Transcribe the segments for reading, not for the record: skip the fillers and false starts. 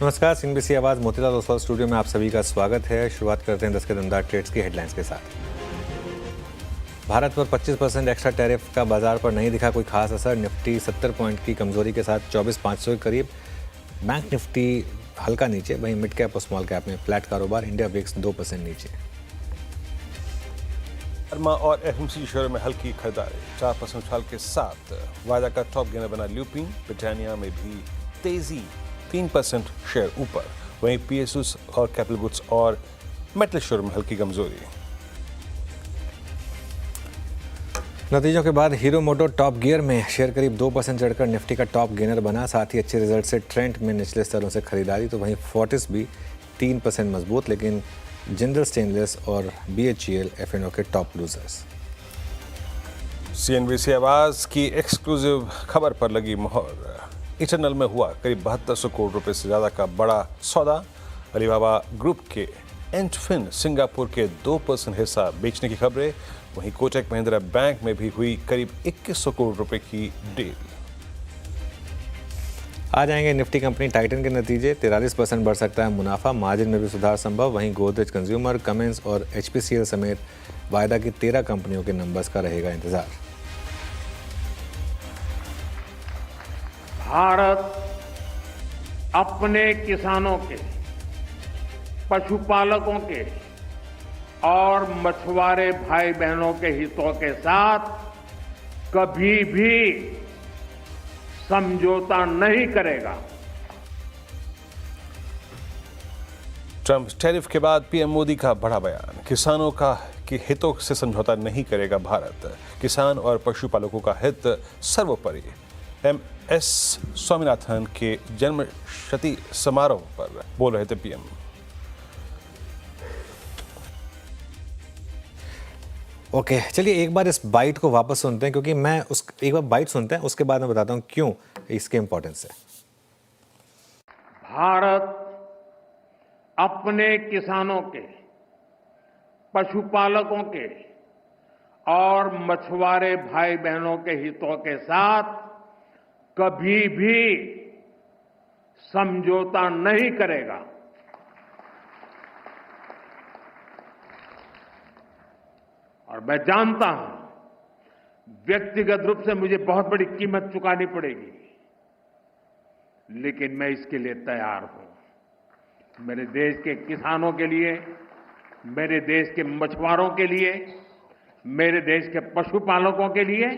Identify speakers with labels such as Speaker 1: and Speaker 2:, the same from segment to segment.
Speaker 1: नमस्कार, सिंह आवाज़ मोतीलाल ओसवाल स्टूडियो में आप सभी का स्वागत है। शुरुआत करते हैं 10 के दमदार ट्रेड्स की हेडलाइंस के साथ। भारत पर 25% एक्स्ट्रा टैरिफ का बाजार पर नहीं दिखा कोई खास असर। निफ्टी 70 पॉइंट की कमजोरी के साथ 24,500 के करीब। बैंक निफ्टी हल्का नीचे, वहीं मिड कैप और स्मॉल कैप में फ्लैट कारोबार। इंडिया विक्स 2% नीचे।
Speaker 2: फार्मा और एफएमसीजी शेयर में हल्की खरीदारी, 4% उछाल के साथ वायदा का टॉप गेनर बना ल्यूपिन। ब्रिटानिया में भी तेजी, 3% शेयर ऊपर। वहीं पीएसयूज और कैपिटल गुड्स और मेटल शेयर में हल्की कमजोरी।
Speaker 1: नतीजों के बाद हीरो मोटो टॉप गियर में, शेयर करीब 2% चढ़कर निफ्टी का टॉप गेनर बना। साथ ही अच्छे रिजल्ट से ट्रेंड में निचले स्तरों से खरीदारी। तो वहीं फोर्टिस भी 3% मजबूत, लेकिन जिंदल स्टेनलेस और बीएचईएल एफएनओ के टॉप लूजर्स।
Speaker 2: सीएनबीसी आवाज की एक्सक्लूसिव खबर पर लगी मोहर। इटरनल में हुआ करीब 7200 करोड़ रुपए से ज्यादा का बड़ा सौदा। अलीबाबा ग्रुप के एंटफिन सिंगापुर के 2% हिस्सा बेचने की खबरें। वहीं कोटक महिंद्रा बैंक में भी हुई करीब 2100 करोड़ रुपए की डील।
Speaker 1: आ जाएंगे निफ्टी कंपनी टाइटन के नतीजे। 43% बढ़ सकता है मुनाफा, मार्जिन में भी सुधार संभव। वहीं गोदरेज कंज्यूमर, कमिंस और एचपीसीएल समेत वायदा की 13 कंपनियों के नंबर्स का रहेगा इंतजार।
Speaker 3: भारत अपने किसानों के, पशुपालकों के और मछुआरे भाई बहनों के हितों के साथ कभी भी समझौता नहीं करेगा।
Speaker 2: ट्रंप टैरिफ के बाद पीएम मोदी का बड़ा बयान। किसानों का के हितों से समझौता नहीं करेगा भारत। किसान और पशुपालकों का हित सर्वोपरि। एमएस स्वामीनाथन के जन्म शती समारोह पर बोल रहे थे पीएम।
Speaker 1: ओके, चलिए एक बार इस बाइट को वापस सुनते हैं, क्योंकि एक बार बाइट सुनते हैं, उसके बाद मैं बताता हूं क्यों इसके इंपॉर्टेंस है।
Speaker 3: भारत अपने किसानों के, पशुपालकों के और मछुआरे भाई बहनों के हितों के साथ कभी भी समझौता नहीं करेगा। और मैं जानता हूं व्यक्तिगत रूप से मुझे बहुत बड़ी कीमत चुकानी पड़ेगी, लेकिन मैं इसके लिए तैयार हूं। मेरे देश के किसानों के लिए, मेरे देश के मछुआरों के लिए, मेरे देश के पशुपालकों के लिए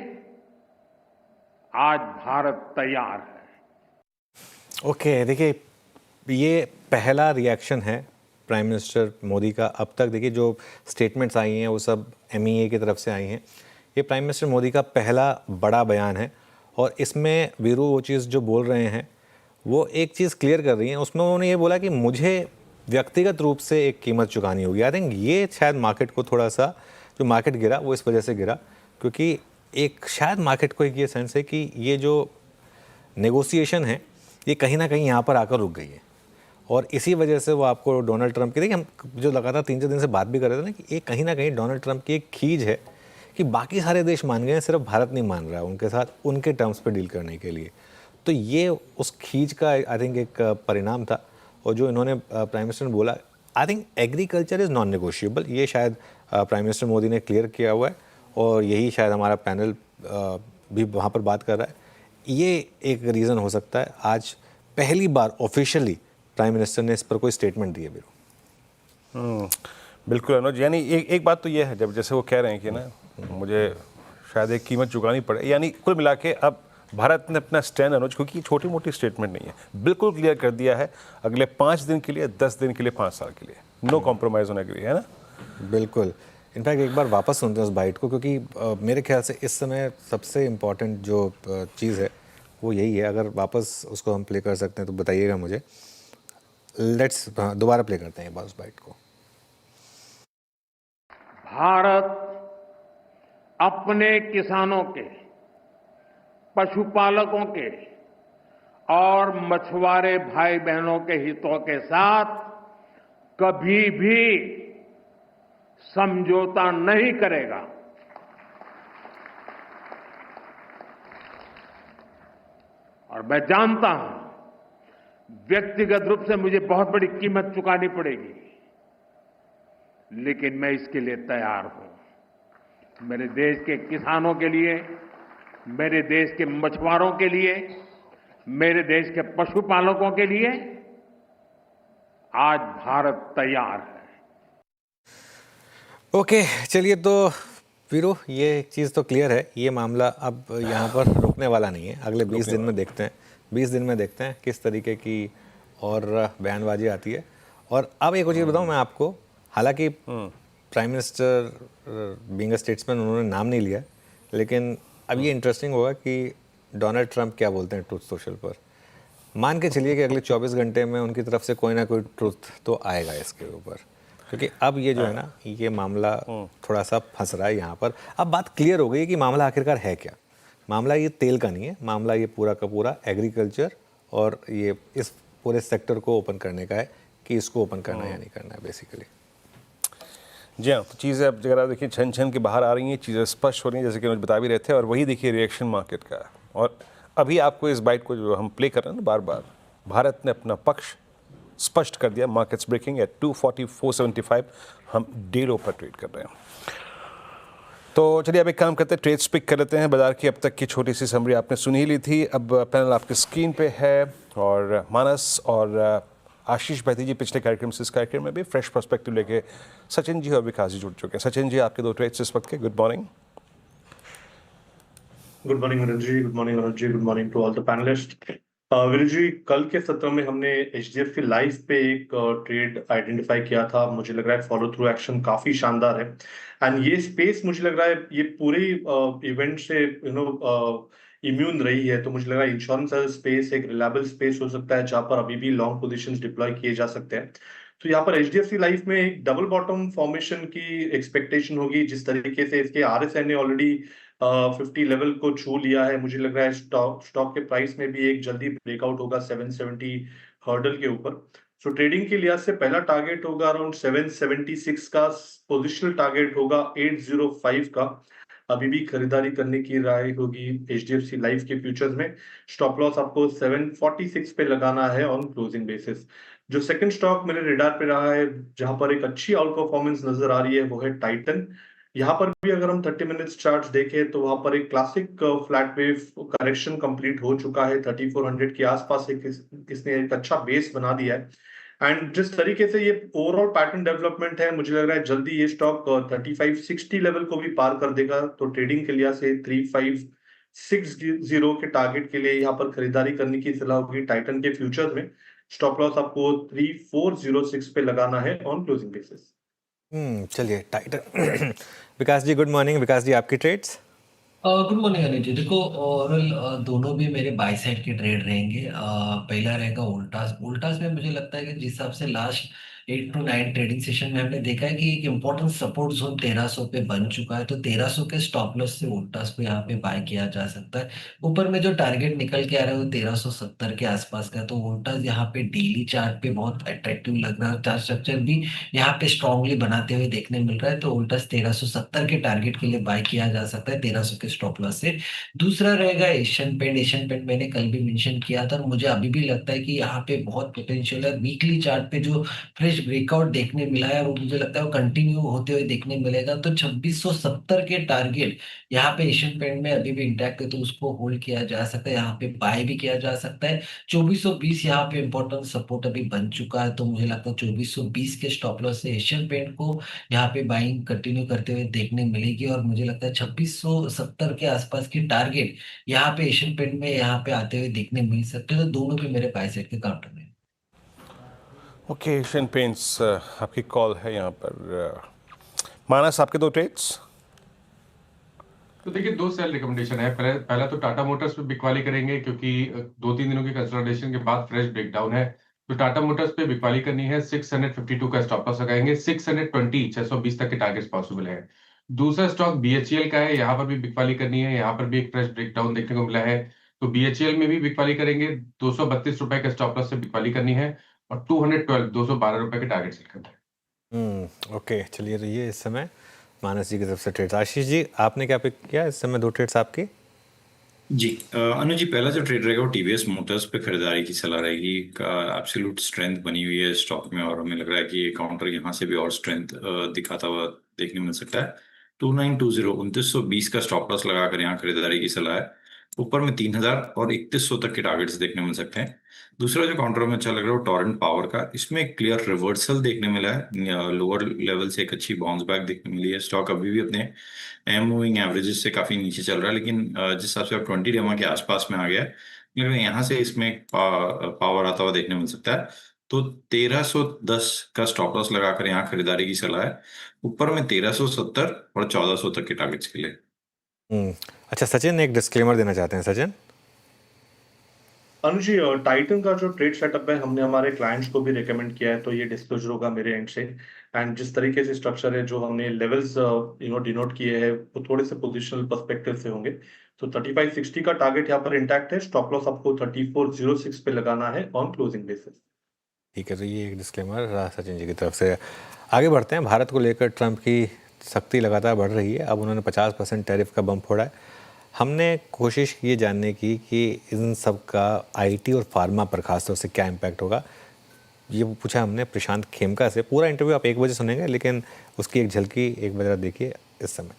Speaker 3: आज भारत तैयार है।
Speaker 1: ओके, देखिए ये पहला रिएक्शन है प्राइम मिनिस्टर मोदी का। अब तक देखिए जो स्टेटमेंट्स आई हैं वो सब एमईए की तरफ से आई हैं। ये प्राइम मिनिस्टर मोदी का पहला बड़ा बयान है, और इसमें वीरू वो चीज़ जो बोल रहे हैं वो एक चीज़ क्लियर कर रही हैं। उसमें उन्होंने ये बोला कि मुझे व्यक्तिगत रूप से एक कीमत चुकानी होगी। आई थिंक ये शायद मार्केट को थोड़ा सा, जो मार्केट गिरा वो इस वजह से गिरा क्योंकि एक शायद मार्केट को एक ये सेंस है कि ये जो नेगोशिएशन है ये कहीं ना कहीं यहाँ पर आकर रुक गई है, और इसी वजह से वो आपको डोनाल्ड ट्रंप की, देखिए हम जो लगातार 3-4 दिन से बात भी कर रहे थे ना कि ये कहीं ना कहीं डोनाल्ड ट्रंप की एक खींच है कि बाकी सारे देश मान गए हैं, सिर्फ भारत नहीं मान रहा है उनके साथ उनके टर्म्स पे डील करने के लिए। तो ये उस खींच का आई थिंक एक परिणाम था। और जो इन्होंने प्राइम मिनिस्टर ने बोला, I think agriculture is non negotiable, ये शायद प्राइम मिनिस्टर मोदी ने क्लियर किया हुआ है, और यही शायद हमारा पैनल भी वहाँ पर बात कर रहा है। ये एक रीज़न हो सकता है आज पहली बार ऑफिशियली प्राइम मिनिस्टर ने इस पर कोई स्टेटमेंट दिया।
Speaker 2: बिल्कुल अनुज, यानी एक बात तो ये है, जब जैसे वो कह रहे हैं कि ना मुझे शायद एक कीमत चुकानी पड़े, यानी कुल मिला के अब भारत ने अपना स्टैंड, अनुज, क्योंकि छोटी मोटी स्टेटमेंट नहीं है, बिल्कुल क्लियर कर दिया है। अगले 5 दिन के लिए, 10 दिन के लिए, 5 साल के लिए, नो कॉम्प्रोमाइज ऑन एग्री, है ना।
Speaker 1: बिल्कुल। इनफैक्ट एक बार वापस सुनते हैं उस बाइट को, क्योंकि मेरे ख्याल से इस समय सबसे इम्पॉर्टेंट जो चीज़ है वो यही है। अगर वापस उसको हम प्ले कर सकते हैं तो बताइएगा मुझे। लेट्स दोबारा प्ले करते हैं एक बार उस बाइट को।
Speaker 3: भारत अपने किसानों के, पशुपालकों के और मछुआरे भाई बहनों के हितों के साथ कभी भी समझौता नहीं करेगा। और मैं जानता हूं व्यक्तिगत रूप से मुझे बहुत बड़ी कीमत चुकानी पड़ेगी, लेकिन मैं इसके लिए तैयार हूं। मेरे देश के किसानों के लिए, मेरे देश के मछुआरों के लिए, मेरे देश के पशुपालकों के लिए आज भारत तैयार है।
Speaker 1: ओके चलिए, तो वीरो ये एक चीज़ तो क्लियर है, ये मामला अब यहाँ पर रुकने वाला नहीं है। अगले 20 दिन में देखते हैं, 20 दिन में देखते हैं किस तरीके की और बयानबाजी आती है। और अब एक और चीज़ बताऊँ मैं आपको, हालांकि prime minister being a statesman उन्होंने नाम नहीं लिया, लेकिन अब ये इंटरेस्टिंग होगा कि डोनाल्ड ट्रंप क्या बोलते हैं ट्रूथ सोशल पर। मान के चलिए कि अगले 24 घंटे में उनकी तरफ से कोई ना कोई ट्रूथ तो आएगा इसके ऊपर, क्योंकि अब ये जो है ना, ये मामला थोड़ा सा फंस रहा है यहाँ पर। अब बात क्लियर हो गई कि मामला आखिरकार है क्या। मामला ये तेल का नहीं है, मामला ये पूरा का पूरा एग्रीकल्चर और ये इस पूरे सेक्टर को ओपन करने का है कि इसको ओपन करना है या नहीं करना है बेसिकली।
Speaker 2: जी हाँ, तो चीज़ें अब जरा देखिए छन छन के बाहर आ रही हैं, चीज़ें स्पष्ट हो रही हैं जैसे कि मुझे बता भी रहे थे। और वही देखिए रिएक्शन मार्केट का। और अभी आपको इस बाइट को जो हम प्ले कर रहे हैं ना बार बार, भारत ने अपना पक्ष स्पष्ट कर दिया। मार्केट्स ब्रेकिंग एट 244.75, हम डे लो पर ट्रेड कर रहे हैं। तो चलिए अब एक काम करते हैं, ट्रेड्स पिक कर लेते हैं। बाजार की अब तक की छोटी सी समरी आपने सुन ही ली थी। अब पैनल आपकी स्क्रीन पे है और मानस और आशीष बैती जी पिछले कार्यक्रम से इस कार्यक्रम में भी फ्रेश पर्सपेक्टिव लेके सचिन जी और विकास जी जुड़ चुके हैं। सचिन जी, आपके 2 ट्रेड्स इस वक्त के। Good morning.
Speaker 4: Good morning Vinod ji, good morning Anuj ji, good morning to all the panellist. Vinod ji, कल के सत्र में हमने एचडीएफसी लाइफ पे एक ट्रेड आइडेंटिफाई किया था। मुझे लग रहा है फॉलो थ्रू एक्शन काफी शानदार है एंड ये स्पेस मुझे लग रहा है ये पूरे इवेंट से इम्यून रही है। तो मुझे लग रहा है इंश्योरेंस स्पेस एक रिलायबल स्पेस हो सकता है जहां पर अभी भी लॉन्ग पोजीशंस डिप्लॉय किए जा सकते हैं। तो यहाँ पर एचडीएफसी लाइफ में एक डबल बॉटम फॉर्मेशन की एक्सपेक्टेशन होगी। जिस तरीके से इसके आरएसआई ने ऑलरेडी 50 लेवल को छू लिया है, मुझे लग रहा है स्टॉक के प्राइस में भी एक जल्दी ब्रेकआउट होगा 770 हर्डल के ऊपर। सो ट्रेडिंग के लिहाज से पहला टारगेट होगा अराउंड 776 का, पोजिशनल टारगेट होगा 805 का। अभी भी खरीदारी करने की राय होगी एचडीएफसी लाइफ के फ्यूचर्स में। स्टॉप लॉस आपको 746 पे लगाना है ऑन क्लोजिंग बेसिस। जो सेकंड स्टॉक मेरे रेडार पे रहा है जहां पर एक अच्छी आउट परफॉर्मेंस नजर आ रही है वो है टाइटन। यहाँ पर भी अगर हम 30 मिनट्स चार्ट देखें तो वहां पर एक classic flat wave correction complete हो चुका है। 3400 के आसपास इसने एक अच्छा बेस बना दिया है एंड जिस तरीके से ये ओवरऑल पैटर्न डेवलपमेंट है, मुझे लग रहा है जल्दी ये स्टॉक 3560 लेवल को भी पार कर देगा। तो ट्रेडिंग के लिहाज से 3560 के टारगेट के लिए यहाँ पर खरीदारी करने की सलाह होगी टाइटन के फ्यूचर्स में। स्टॉप लॉस आपको 3406 पे लगाना है ऑन क्लोजिंग बेसिस।
Speaker 1: चलिए टाइटन विकास जी, गुड मॉर्निंग। विकास जी, आपकी trades.
Speaker 5: Good morning Anil ji. देखो ओवरऑल दोनों भी मेरे बाय साइड के ट्रेड रहेंगे। पहला रहेगा वोल्टास। वोल्टास में मुझे लगता है कि जिस हिसाब से लास्ट 8 to 9 ट्रेडिंग सेशन में हमने देखा है कि एक इम्पोर्टेंट सपोर्ट जोन 1300 पे बन चुका है। तो 1300 के स्टॉप लॉस से वोल्टास को यहाँ पे बाय किया जा सकता है। ऊपर में जो टारगेट निकल के आ रहा है वो 1370 के आसपास का है। तो वोल्टास यहाँ पे डेली चार्ट पे बहुत अट्रैक्टिव लग रहा है। चार्ट स्ट्रक्चर भी यहाँ पे स्ट्रांगली बनाते हुए देखने मिल रहा है। तो वोल्टास 1370 के टारगेट के लिए बाय किया जा सकता है 1300 के स्टॉप लॉस से। दूसरा रहेगा एशियन पेंट। एशियन पेंट मैंने कल भी मेंशन किया था और मुझे अभी भी लगता है कि यहाँ पे बहुत पोटेंशियल है। वीकली चार्ट पे जो फ्रेश ब्रेकआउट देखने मिला है वो मुझे लगता है वो कंटिन्यू होते हुए देखने मिलेगा। तो 2670 के टारगेट यहाँ पे एशियन पेंट में अभी भी इंटैक्ट है, तो उसको होल्ड किया जा सकता है, यहाँ पे बाय भी किया जा सकता है। 2420 यहाँ पे इंपॉर्टेंट सपोर्ट अभी बन चुका है। तो मुझे लगता है 2420 के स्टॉप लॉस से एशियन पेंट को यहाँ पे बाइंग कंटिन्यू करते हुए देखने मिलेगी। और मुझे लगता है 2670 के आसपास की टारगेट यहाँ पे एशियन पेंट में यहाँ पे आते हुए देखने मिल सकते हैं। तो दोनों भी मेरे बाय साइड के काउंटर में।
Speaker 2: ओके, एशियन पेंट्स आपकी कॉल है यहाँ पर। मानस, आपके 2 ट्रेड्स।
Speaker 6: तो देखिए 2 सेल रिकमेंडेशन है। पहला तो टाटा मोटर्स पे बिकवाली करेंगे क्योंकि 2-3 दिनों की कंसोलिडेशन के बाद फ्रेश ब्रेकडाउन है। तो टाटा मोटर्स पे बिकवाली करनी है। 652 का स्टॉप लॉस लगाएंगे। 620 तक के टारगेट्स पॉसिबल है। दूसरा स्टॉक बीएचईएल का है, यहाँ पर भी बिकवाली करनी है। यहाँ पर भी एक फ्रेश ब्रेकडाउन देखने को मिला है, तो बीएचईएल में भी बिकवाली करेंगे। 232 रुपए के स्टॉप लॉस से बिकवाली करनी है और 212 रुपए के टारगेट सेट करना है।
Speaker 1: ओके चलिए, तो ये इस समय मानस जी की तरफ से ट्रेड्स। आशीष जी, आपने क्या पिक किया इस समय? 2 ट्रेड्स आपकी।
Speaker 7: जी अनुज जी, पहला जो ट्रेड रहेगा वो टीवीएस मोटर्स पे खरीदारी की सलाह रहेगी। एब्सोल्यूट स्ट्रेंथ बनी हुई है स्टॉक में और हमें लग रहा है कि ये काउंटर यहाँ से भी और स्ट्रेंथ दिखाता हुआ देखने मिल सकता है। 2920 2920 का स्टॉप लॉस लगाकर यहाँ खरीदारी की सलाह है। ऊपर में 3000 और 3100 तक के टारगेट्स देखने मिल सकते हैं। दूसरा जो काउंटर में अच्छा लग रहा है वो टॉरेंट पावर का, इसमें एक क्लियर रिवर्सल देखने मिला है। लोअर लेवल से एक अच्छी बाउंस बैक देखने मिली है। स्टॉक अभी भी अपने मूविंग एवरेजेस से काफी नीचे चल रहा है, लेकिन जिस हिसाब से अब 20 डेमा के आसपास में आ गया है, लेकिन यहाँ से इसमें पावर आता हुआ देखने मिल सकता है। तो 1310 का स्टॉप लॉस लगाकर यहाँ खरीदारी की सलाह है। ऊपर में 1370 और 1400 तक के टारगेट्स के लिए।
Speaker 1: अच्छा सचिन, एक डिस्क्लेमर देना चाहते हैं सचिन।
Speaker 4: अनुज जी, टाइटन का जो ट्रेड सेटअप है हमने हमारे क्लाइंट्स को भी रिकमेंड किया है, तो ये डिस्क्लोजर होगा मेरे एंड से। एंड जिस तरीके से स्ट्रक्चर है, जो हमने लेवल्स डिनोट किए हैं, वो थोड़े से पोजिशनल पर्सपेक्टिव से होंगे। तो 3560 का टारगेट यहाँ पर इंटैक्ट है। स्टॉप लॉस आपको 3406 पे लगाना है ऑन क्लोजिंग बेसिस।
Speaker 1: ठीक है, तो ये एक डिस्क्लेमर रहा सचिन जी की तरफ से। आगे बढ़ते हैं। भारत को लेकर ट्रंप की सख्ती लगातार बढ़ रही है। अब उन्होंने 50% टैरिफ का बम फोड़ा है। हमने कोशिश की है जानने की कि इन सब का आईटी और फार्मा पर खासतौर से क्या इम्पैक्ट होगा। ये पूछा हमने प्रशांत खेमका से। पूरा इंटरव्यू आप 1 बजे सुनेंगे, लेकिन उसकी एक झलकी 1 बजे देखिए इस समय।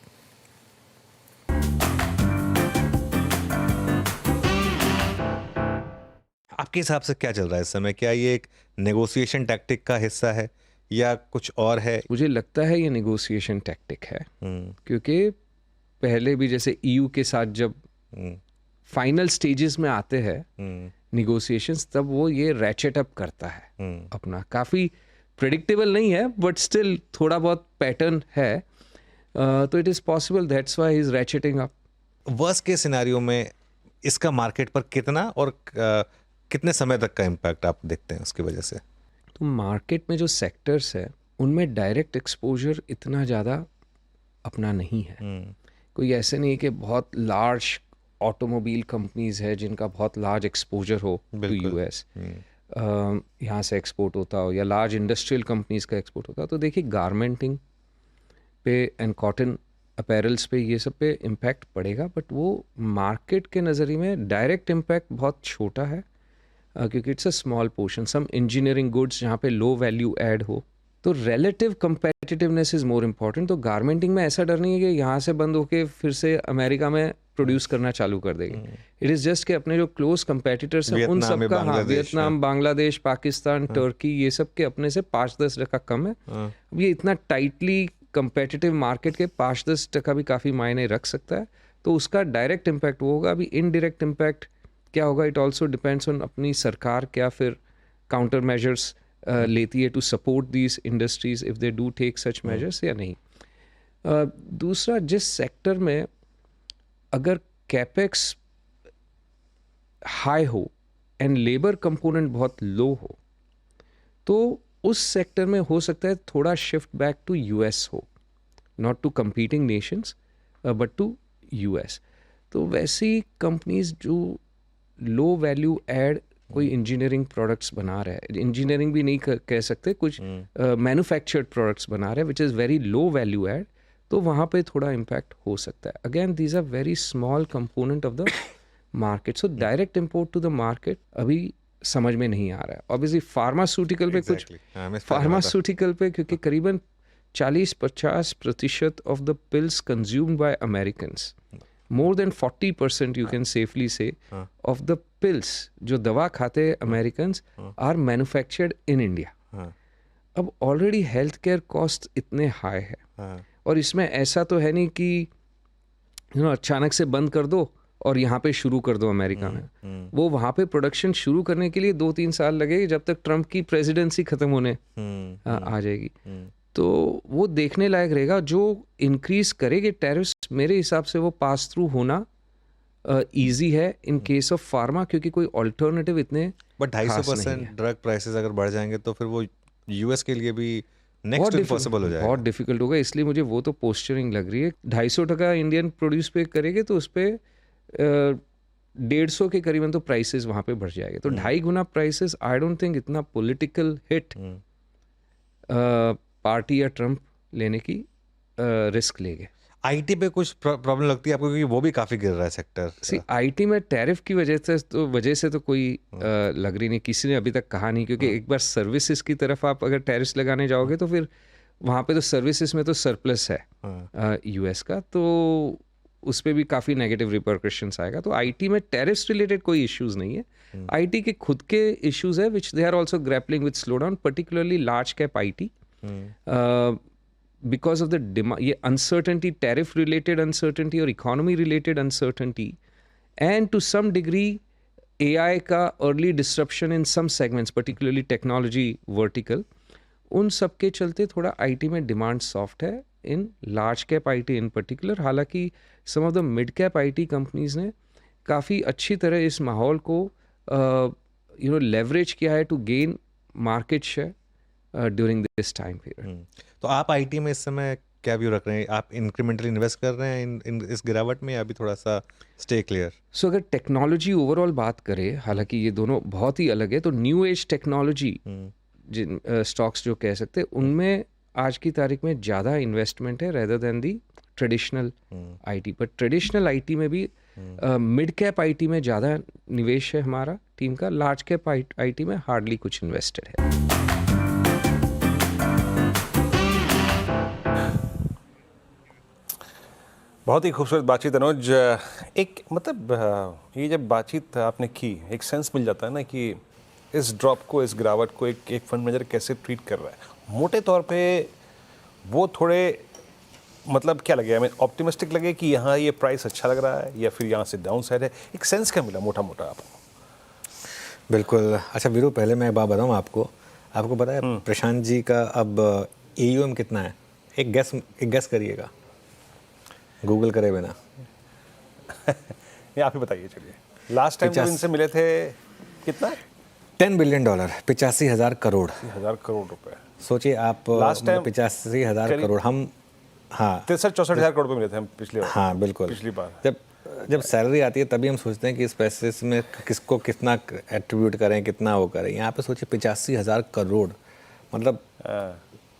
Speaker 1: आपके हिसाब से क्या चल रहा है इस समय? क्या ये एक नेगोशिएशन टैक्टिक का हिस्सा है या कुछ और है?
Speaker 8: मुझे लगता है ये नेगोशिएशन टैक्टिक है, क्योंकि पहले भी जैसे ईयू के साथ जब फाइनल स्टेजेस में आते हैं नेगोशिएशंस, तब वो ये रैचेट अप करता है अपना। काफ़ी प्रेडिक्टेबल नहीं है, बट स्टिल थोड़ा बहुत पैटर्न है। तो it is possible, that's why he is ratcheting up.
Speaker 1: Worst के सिनेरियो में इसका मार्केट पर कितना और कितने समय तक का इम्पैक्ट आप देखते हैं उसकी वजह से?
Speaker 8: तो मार्केट में जो सेक्टर्स है उनमें डायरेक्ट एक्सपोजर इतना ज़्यादा अपना नहीं है। कोई ऐसे नहीं कि बहुत लार्ज ऑटोमोबाइल कंपनीज है जिनका बहुत लार्ज एक्सपोजर हो टू यूएस, यहाँ से एक्सपोर्ट होता हो, या लार्ज इंडस्ट्रियल कंपनीज का एक्सपोर्ट होता हो। तो देखिए गारमेंटिंग पे एंड कॉटन अपैरल्स पे ये सब पे इम्पैक्ट पड़ेगा, बट वो मार्केट के नज़रिए में डायरेक्ट इम्पैक्ट बहुत छोटा है, क्योंकि it's a small portion. Some engineering goods जहाँ पे लो वैल्यू ऐड हो, तो relative competitiveness is more important. तो गारमेंटिंग में ऐसा डर नहीं है कि यहाँ से बंद होके फिर से अमेरिका में प्रोड्यूस करना चालू कर देंगे। इट इज़ जस्ट कि अपने जो क्लोज कंपेटिटर्स हैं उन सब का, हाँ, वियतनाम, बांग्लादेश, पाकिस्तान, टर्की, ये सब के अपने से 5-10% कम है। अब ये इतना टाइटली कंपेटिटिव मार्केट के 5-10% भी काफ़ी मायने रख सकता है। तो उसका डायरेक्ट इम्पैक्ट वो होगा। अभी इनडायरेक्ट इम्पैक्ट क्या होगा, इट ऑल्सो डिपेंड्स ऑन अपनी सरकार क्या फिर काउंटर मेजर्स लेती है to support these industries if they do take such measures या नहीं। दूसरा, जिस सेक्टर में अगर कैपेक्स हाई हो एंड लेबर कंपोनेंट बहुत लो हो, तो उस सेक्टर में हो सकता है थोड़ा शिफ्ट बैक टू यूएस हो, not to competing nations but to US. तो वैसी कंपनीज जो लो वैल्यू ऐड कोई इंजीनियरिंग प्रोडक्ट्स बना रहा है, इंजीनियरिंग भी नहीं कह सकते, कुछ मैन्युफैक्चर्ड प्रोडक्ट्स बना रहे हैं which is very low value add, तो वहाँ पे थोड़ा इम्पैक्ट हो सकता है। Again these are very small component of the market, so direct import to the market अभी समझ में नहीं आ रहा है। ऑब्वियसली फार्मास्यूटिकल पे कुछ फार्मास्यूटिकल पे, क्योंकि करीबन 40-50% of the pills consumed by Americans, more than 40% you can safely say of the pills जो दवा खाते हैं Americans are manufactured in India. अब ऑलरेडी हेल्थ केयर कॉस्ट इतने हाई है, और इसमें ऐसा तो है नहीं कि अचानक से बंद कर दो और यहाँ पे शुरू कर दो अमेरिका में। वो वहाँ पे प्रोडक्शन शुरू करने के लिए 2-3 साल लगेगी, जब तक ट्रम्प की प्रेसिडेंसी खत्म होने आ जाएगी। तो वो देखने लायक रहेगा। जो इंक्रीज करेंगे टैरिफ्स, मेरे हिसाब से वो पास थ्रू होना इजी है इन केस ऑफ फार्मा, क्योंकि कोई ऑल्टरनेटिव इतने
Speaker 1: बट 250% ड्रग प्राइसेस अगर बढ़ जाएंगे तो फिर वो यूएस के लिए भी नेक्स्ट इम्पॉसिबल हो जाएगा,
Speaker 8: बहुत डिफिकल्ट होगा। इसलिए मुझे वो तो पोस्चरिंग लग रही है। 250% इंडियन प्रोड्यूस पे करेंगे तो उस पर 150 के करीबन तो प्राइसेस वहाँ पे बढ़ जाएंगे। तो 2.5 गुना प्राइसेस, आई डोंट थिंक इतना पॉलिटिकल हिट पार्टी या ट्रम्प लेने की रिस्क लेंगे।
Speaker 1: आईटी पे कुछ प्रॉब्लम लगती है आपको, क्योंकि वो भी काफ़ी गिर रहा है सेक्टर?
Speaker 8: सी आईटी में टैरिफ की वजह से तो कोई लग रही नहीं, किसी ने अभी तक कहा नहीं, क्योंकि एक बार सर्विसेज की तरफ आप अगर टैरिफ लगाने जाओगे तो फिर वहाँ पे तो सर्विसेज में तो सरप्लस है यूएस का, तो उस पर भी काफ़ी नेगेटिव रिपरकशंस आएगा। तो आईटी में टैरिफ्स रिलेटेड कोई इश्यूज नहीं है। आईटी के खुद के इश्यूज है which they are also grappling with slow down, particularly large cap IT, because of the demand, ये अनसर्टनिटी, टैरिफ रिलेटेड अनसर्टनिटी और economy related uncertainty, and to some degree AI का early disruption in some segments, particularly technology vertical, उन सब के चलते थोड़ा IT में demand soft है, in large cap IT in particular. हालांकि some of the mid cap IT companies ने काफ़ी अच्छी तरह इस माहौल को लेवरेज किया है to gain market share during this time period.
Speaker 1: तो आप आईटी में इस समय क्या व्यू रख रहे हैं? आप इंक्रीमेंटली इन्वेस्ट कर रहे हैं इन इस गिरावट में, या अभी थोड़ा सा स्टे क्लियर?
Speaker 8: सो अगर टेक्नोलॉजी ओवरऑल बात करें, हालांकि ये दोनों बहुत ही अलग है, तो न्यू एज टेक्नोलॉजी जिन स्टॉक्स जो कह सकते हैं, उनमें आज की तारीख में ज़्यादा इन्वेस्टमेंट है rather than the traditional IT. पर ट्रेडिशनल आईटी में भी मिड कैप आईटी में ज़्यादा निवेश है हमारा टीम का, लार्ज कैप आईटी में हार्डली कुछ इन्वेस्टेड है।
Speaker 2: बहुत ही खूबसूरत बातचीत अनुज। एक मतलब ये जब बातचीत आपने की, एक सेंस मिल जाता है ना कि इस ड्रॉप को, इस गिरावट को एक फंड मैनेजर कैसे ट्रीट कर रहा है। मोटे तौर पे वो थोड़े मतलब क्या लगे, हमें ऑप्टिमिस्टिक लगे कि यहाँ ये प्राइस अच्छा लग रहा है, या फिर यहाँ से डाउन साइड है, एक सेंस क्या मिला मोटा मोटा आपको?
Speaker 1: बिल्कुल। अच्छा वीरू, पहले मैं एक बात बताऊँ आपको पता है प्रशांत जी का अब एयूएम कितना है? एक गेस करिएगा, गूगल करे बिना।
Speaker 2: ये आप ही बताइए। चलिए, लास्ट टाइम जब इनसे मिले थे कितना?
Speaker 1: $10 बिलियन, 85,000 करोड़।
Speaker 2: 1000 करोड़ रुपए।
Speaker 1: सोचिए आप,
Speaker 2: लास्ट टाइम
Speaker 1: 85,000 करोड़ हम, हाँ
Speaker 2: 63-64 करोड़ पे मिले थे हम पिछले बार।
Speaker 1: हाँ बिल्कुल,
Speaker 2: पिछली बार
Speaker 1: जब सैलरी आती है तभी हम सोचते हैं कि इस पैसे में किसको कितना एट्रीब्यूट करें, कितना वो करें। यहाँ पे सोचिए 85,000 करोड़, मतलब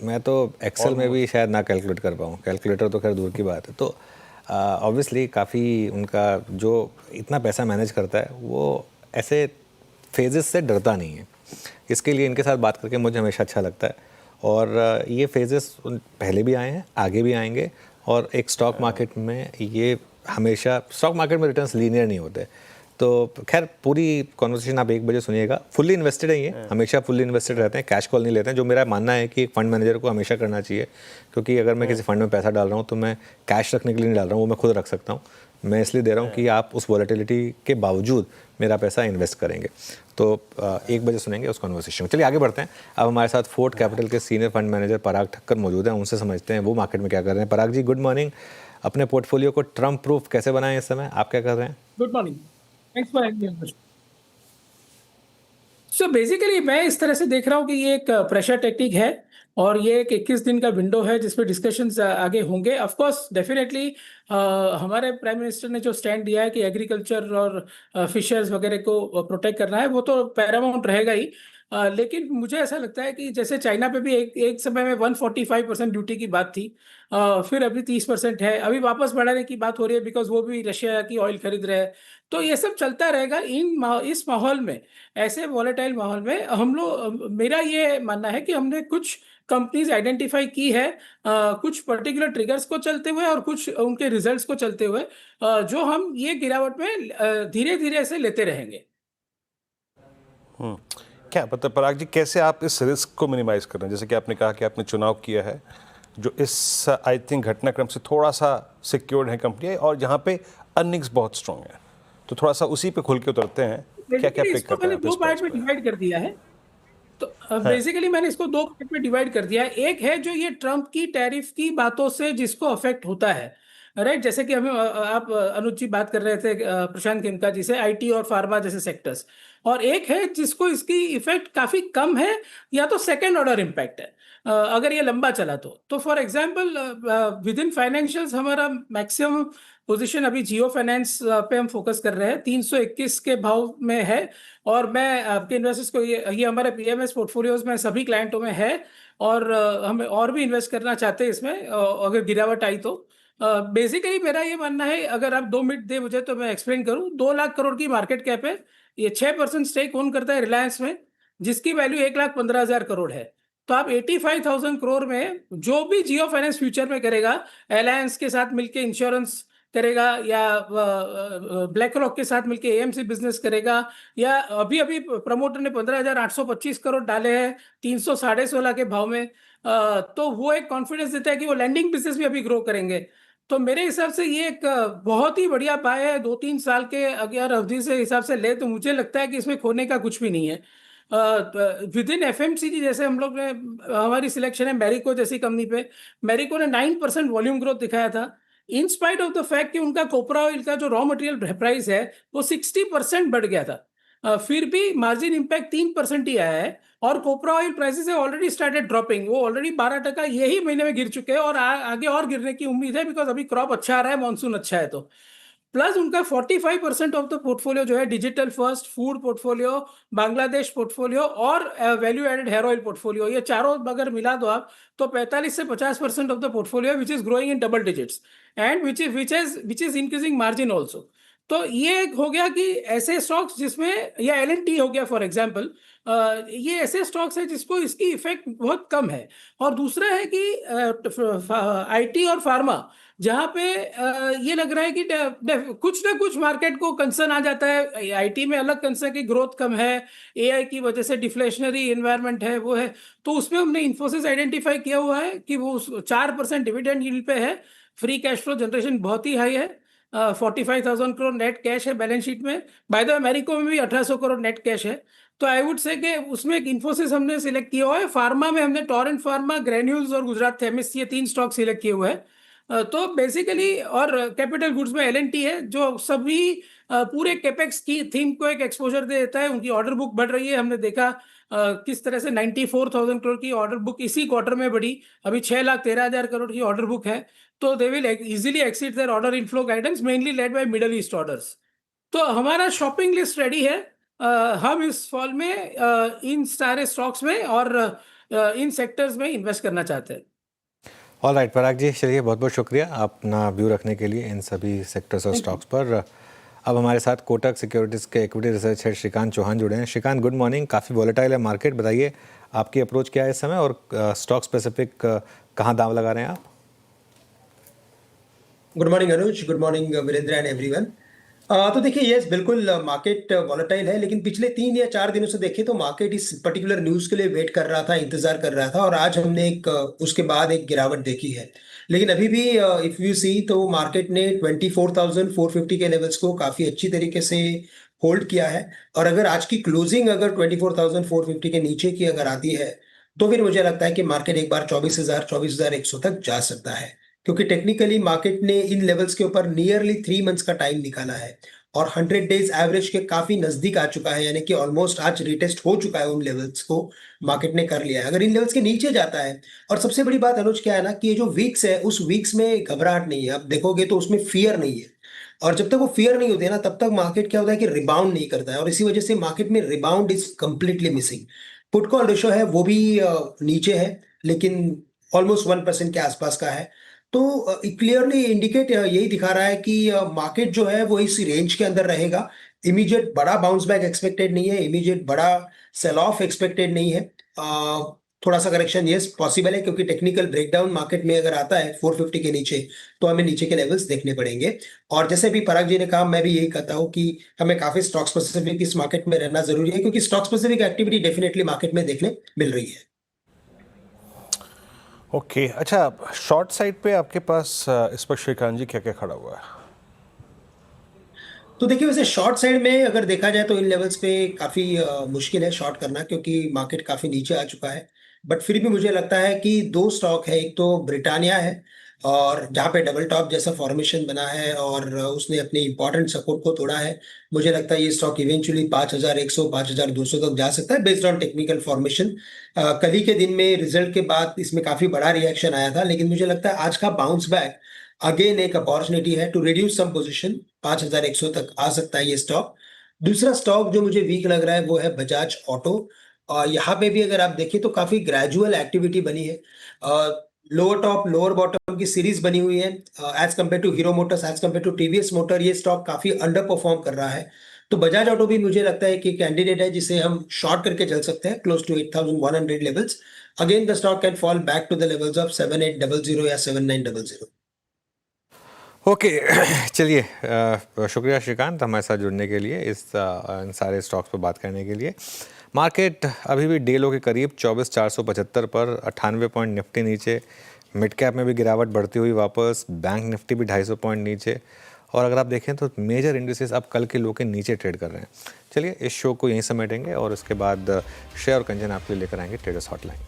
Speaker 1: मैं तो एक्सेल में भी शायद ना कैलकुलेट कर पाऊँ, कैलकुलेटर तो खैर दूर की बात है। तो ऑब्वियसली काफ़ी उनका जो इतना पैसा मैनेज करता है वो ऐसे फेजेस से डरता नहीं है। इसके लिए इनके साथ बात करके मुझे हमेशा अच्छा लगता है। और ये फेजेस पहले भी आए हैं, आगे भी आएंगे, और एक स्टॉक मार्केट में ये हमेशा, स्टॉक मार्केट में रिटर्न्स लीनियर नहीं होते। तो खैर पूरी कॉन्वर्सेशन आप 1 बजे सुनिएगा। फुल्ली इन्वेस्टेड है, ये हमेशा फुल्ली इन्वेस्टेड रहते हैं, कैश कॉल नहीं लेते हैं, जो मेरा मानना है कि एक फंड मैनेजर को हमेशा करना चाहिए। क्योंकि अगर मैं किसी फंड में पैसा डाल रहा हूँ तो मैं कैश रखने के लिए नहीं डाल रहा हूँ, वो मैं खुद रख सकता हूँ। मैं इसलिए दे रहा हूँ कि आप उस वॉलेटिलिटी के बावजूद मेरा पैसा इन्वेस्ट करेंगे। तो 1 बजे सुनेंगे उस कॉन्वर्सेशन में। चलिए आगे बढ़ते हैं। अब हमारे साथ फोर्ट कैपिटल के सीनियर फंड मैनेजर पराग ठक्कर मौजूद हैं, उनसे समझते हैं वो मार्केट में क्या कर रहे हैं। पराग जी, गुड मॉर्निंग। अपने पोर्टफोलियो को ट्रम्प प्रूफ कैसे बनाएं इस समय, आप क्या कर रहे हैं?
Speaker 9: Good morning, thanks for having me. So basically मैं इस तरह से देख रहा हूँ कि ये एक प्रेशर टेक्निक है, और ये एक 21 दिन का विंडो है जिसपे डिस्कशंस आगे होंगे। ऑफ कोर्स डेफिनेटली हमारे प्राइम मिनिस्टर ने जो स्टैंड दिया है कि एग्रीकल्चर और फिशर्स वगैरह को प्रोटेक्ट करना है, वो तो पैरामाउंट रहेगा ही। लेकिन मुझे ऐसा लगता है कि जैसे चाइना पे भी एक समय में 145% ड्यूटी की बात थी, फिर अभी 30% है, अभी वापस बढ़ाने की बात हो रही है बिकॉज वो भी रशिया की ऑयल खरीद रहे हैं। तो ये सब चलता रहेगा इस माहौल में, ऐसे वॉलेटाइल माहौल में हम लोग, मेरा ये मानना है कि हमने कुछ कंपनीज आइडेंटिफाई की है, कुछ पर्टिकुलर ट्रिगर्स को चलते हुए और कुछ उनके रिजल्ट्स को चलते हुए, जो हम ये गिरावट में धीरे धीरे से लेते रहेंगे।
Speaker 2: क्या मतलब पराग जी, कैसे आप इस रिस्क को मिनिमाइज कर रहे हैं? जैसे कि आपने कहा कि आपने चुनाव किया है जो इस आई थिंक घटनाक्रम से थोड़ा सा सिक्योर्ड है कंपनी, और जहाँ पे अर्निंग्स बहुत स्ट्रॉन्ग है, तो थोड़ा सा उसी पे खुल के उतरते हैं। क्या क्या पिक करते हैं?
Speaker 9: मैंने 2 पार्ट में डिवाइड कर दिया है। तो बेसिकली मैंने इसको 2 पार्ट में डिवाइड कर दिया है। एक है जो ये ट्रम्प की टैरिफ की बातों से जिसको अफेक्ट होता है, राइट, जैसे कि हमें आप अनुज जी बात कर रहे थे प्रशांत खेमका जी से, आईटी और फार्मा जैसे सेक्टर्स। और एक है जिसको इसकी इफेक्ट काफी कम है या तो सेकेंड ऑर्डर इम्पैक्ट है, अगर ये लंबा चला तो for example with in financials हमारा मैक्सिमम पोजीशन अभी जियो फाइनेंस पे हम फोकस कर रहे हैं, 321 के भाव में है। और मैं आपके इन्वेस्टर्स को ये हमारे पीएमएस पोर्टफोलियोज में सभी क्लाइंटों में है, और हमें और भी इन्वेस्ट करना चाहते हैं इसमें, अगर गिरावट आई तो। बेसिकली मेरा ये मानना है, अगर आप 2 मिनट दे मुझे तो मैं एक्सप्लेन करूं। 2 लाख करोड़ की मार्केट कैप है, ये 6% स्टेक ओन करता है रिलायंस में, जिसकी वैल्यू 1,15,000 करोड़ है। तो आप 85,000 करोड़ में जो भी जियो फाइनेंस फ्यूचर में करेगा, अलायंस के साथ मिलके इंश्योरेंस करेगा, या ब्लैक रॉक के साथ मिलके एएमसी बिजनेस करेगा, या अभी अभी प्रमोटर ने 15,825 करोड़ डाले हैं 316 के भाव में, तो वो एक कॉन्फिडेंस देता है कि वो लैंडिंग बिजनेस भी अभी ग्रो करेंगे। तो मेरे हिसाब से ये एक बहुत ही बढ़िया बाय है। 2-3 साल के अगर अवधि से हिसाब से ले तो मुझे लगता है कि इसमें खोने का कुछ भी नहीं है। विद इन एफएमसीजी, जैसे हम लोग ने, हमारी सिलेक्शन है मैरिको जैसी कंपनी पे। मैरिको ने 9% वॉल्यूम ग्रोथ दिखाया था, in spite of the fact कि उनका कोपरा ऑयल का जो रॉ मटेरियल प्राइस है वो 60% बढ़ गया था। फिर भी मार्जिन इंपैक्ट 3% ही आया है, और कोपरा ऑयल प्राइसेस है ऑलरेडी स्टार्टेड ड्रॉपिंग। वो ऑलरेडी 12% यही महीने में गिर चुके हैं, और आगे और गिरने की उम्मीद है, बिकॉज अभी क्रॉप अच्छा आ रहा है, मानसून अच्छा है। तो प्लस उनका 45% ऑफ द पोर्टफोलियो जो है digital first, food portfolio, Bangladesh portfolio और value added hair oil portfolio, ये चारों अगर मिला दो आप, तो 45 से 50% of the portfolio which is growing in double digits, and which is increasing margin also. तो ये एक हो गया कि ऐसे स्टॉक्स जिसमें, या एलएनटी हो गया फॉर एग्जांपल, ये ऐसे स्टॉक्स है जिसको इसकी इफेक्ट बहुत कम है। और दूसरा है कि आईटी और फार्मा, जहाँ पे ये लग रहा है कि कुछ ना कुछ मार्केट को कंसर्न आ जाता है। आईटी में अलग कंसर्न की ग्रोथ कम है, एआई की वजह से डिफ्लेशनरी एनवायरनमेंट है, वो है। तो उसमें हमने इन्फोसिस आइडेंटिफाई किया हुआ है कि वो 4% डिविडेंड यील्ड पे है, फ्री कैश फ्लो जनरेशन बहुत ही हाई है, 45,000 करोड़ नेट कैश है बैलेंस शीट में। बाय द वे मैरिको में भी 1,800 करोड़ नेट कैश है। तो आई वुड से कि उसमें एक इन्फोसिस हमने सिलेक्ट किया हुआ है। फार्मा में हमने टोरेंट फार्मा, ग्रेन्यूल्स और गुजरात थेमिस, ये 3 स्टॉक सिलेक्ट किए हुए हैं। तो बेसिकली, और कैपिटल गुड्स में एलएनटी है, जो सभी पूरे कैपेक्स की थीम को एक एक्सपोजर दे देता है। उनकी ऑर्डर बुक बढ़ रही है, हमने देखा किस तरह से 94,000 करोड़ की ऑर्डर बुक इसी क्वार्टर में बढ़ी, अभी 6,13,000 करोड़ की ऑर्डर बुक है। तो they will easily exceed their order inflow guidance, mainly led by Middle East orders. तो हमारा शॉपिंग लिस्ट रेडी है। हम इस फॉल में इन सारे स्टॉक्स में और इन सेक्टर्स में इन्वेस्ट करना चाहते हैं।
Speaker 1: ऑल राइट पराग जी, चलिए बहुत बहुत शुक्रिया अपना व्यू रखने के लिए इन सभी सेक्टर्स और स्टॉक्स पर। अब हमारे साथ कोटक सिक्योरिटीज़ के equity research head Shrikant Chauhan जुड़े हैं। Shrikant, good morning. काफ़ी वॉलेटाइल है मार्केट, बताइए आपकी अप्रोच क्या है इस समय, और स्टॉक स्पेसिफिक कहाँ दाव लगा रहे हैं आप?
Speaker 10: Good morning Anuj, good morning Virendra and everyone. तो देखिए, यस बिल्कुल मार्केट वॉलेटाइल है, लेकिन पिछले 3 या 4 दिनों से देखें तो मार्केट इस पर्टिकुलर न्यूज़ के लिए वेट कर रहा था, इंतजार कर रहा था, और आज हमने उसके बाद एक गिरावट देखी है। लेकिन अभी भी इफ यू सी तो मार्केट ने 24,450 के लेवल्स को काफ़ी अच्छी तरीके से होल्ड किया है। और अगर आज की क्लोजिंग अगर 24,450 के नीचे की अगर आती है, तो फिर मुझे लगता है कि मार्केट एक बार 24,100 तक जा सकता है, क्योंकि टेक्निकली मार्केट ने इन लेवल्स के ऊपर नियरली 3 मंथ्स का टाइम निकाला है, और 100 डेज एवरेज के काफी नजदीक आ चुका है, यानी कि ऑलमोस्ट आज रिटेस्ट हो चुका है। उन लेवल्स को मार्केट ने कर लिया है। अगर इन लेवल्स के नीचे जाता है, और सबसे बड़ी बात अनुज क्या है ना, कि ये जो वीक्स है, उस वीक्स में घबराहट नहीं है। आप देखोगे तो उसमें फियर नहीं है, और जब तक वो फियर नहीं होती है ना, तब तक मार्केट क्या होता है कि रिबाउंड नहीं करता है, और इसी वजह से मार्केट में rebound is completely missing. Put call ratio है वो भी नीचे है, लेकिन ऑलमोस्ट 1% के आसपास का है। तो क्लियरली इंडिकेट यही दिखा रहा है कि मार्केट जो है वो इस रेंज के अंदर रहेगा। इमीडिएट बड़ा बाउंस बैक एक्सपेक्टेड नहीं है, इमीडिएट बड़ा सेल ऑफ एक्सपेक्टेड नहीं है। थोड़ा सा करेक्शन यस पॉसिबल है, क्योंकि टेक्निकल ब्रेकडाउन मार्केट में अगर आता है 450 के नीचे, तो हमें नीचे के लेवल्स देखने पड़ेंगे। और जैसे भी पराग जी ने कहा, मैं भी यही कहता हूँ कि हमें काफी स्टॉक स्पेसिफिक इस मार्केट में रहना जरूरी है, क्योंकि stock specific activity definitely market में देखने मिल रही है।
Speaker 2: ओके, अच्छा, शॉर्ट साइड पे आपके पास इस पर श्रीकांत जी क्या क्या खड़ा हुआ है?
Speaker 10: तो देखिए, वैसे शॉर्ट साइड में अगर देखा जाए तो इन लेवल्स पे काफ़ी मुश्किल है शॉर्ट करना, क्योंकि मार्केट काफ़ी नीचे आ चुका है। बट फिर भी मुझे लगता है कि 2 स्टॉक है, एक तो ब्रिटानिया है, और जहाँ पे डबल टॉप जैसा फॉर्मेशन बना है और उसने अपने इंपॉर्टेंट सपोर्ट को तोड़ा है। मुझे लगता है ये स्टॉक इवेंचुअली 5,100 5,200 तक जा सकता है बेस्ड ऑन टेक्निकल फॉर्मेशन। कल ही के दिन में रिजल्ट के बाद इसमें काफ़ी बड़ा रिएक्शन आया था, लेकिन मुझे लगता है आज का बाउंस बैक अगेन एक अपॉर्चुनिटी है टू रिड्यूस सम पोजीशन। 5,100 तक आ सकता है ये स्टॉक। दूसरा स्टॉक जो मुझे वीक लग रहा है वो है बजाज ऑटो। और यहाँ पे भी अगर आप देखें तो काफी ग्रेजुअल एक्टिविटी बनी है। लोअर टॉप लोअर बॉटम की सीरीज बनी हुई है as compare to Hero Motors, as compare to TVS Motor, ये स्टॉक काफी अंडर परफॉर्म कर रहा है। तो बजाज ऑटो भी मुझे लगता है कि कैंडिडेट है जिसे हम शॉर्ट करके चल सकते हैं close to 8100 levels. Again the stock can fall back to the levels of 7800 या 7900।
Speaker 1: ओके चलिए शुक्रिया श्रीकांत हमारे साथ जुड़ने के लिए, इन सारे स्टॉक्स पर बात करने के लिए। मार्केट अभी भी डे लो के करीब 24,475 पर, 98 पॉइंट निफ्टी नीचे, मिड कैप में भी गिरावट बढ़ती हुई वापस, बैंक निफ्टी भी 250 पॉइंट नीचे, और अगर आप देखें तो मेजर इंडिसेस अब कल के लो के नीचे ट्रेड कर रहे हैं। चलिए इस शो को यहीं समेटेंगे और उसके बाद श्रेया और कंचन आपके लिए लेकर आएंगे ट्रेडर्स हॉटलाइन।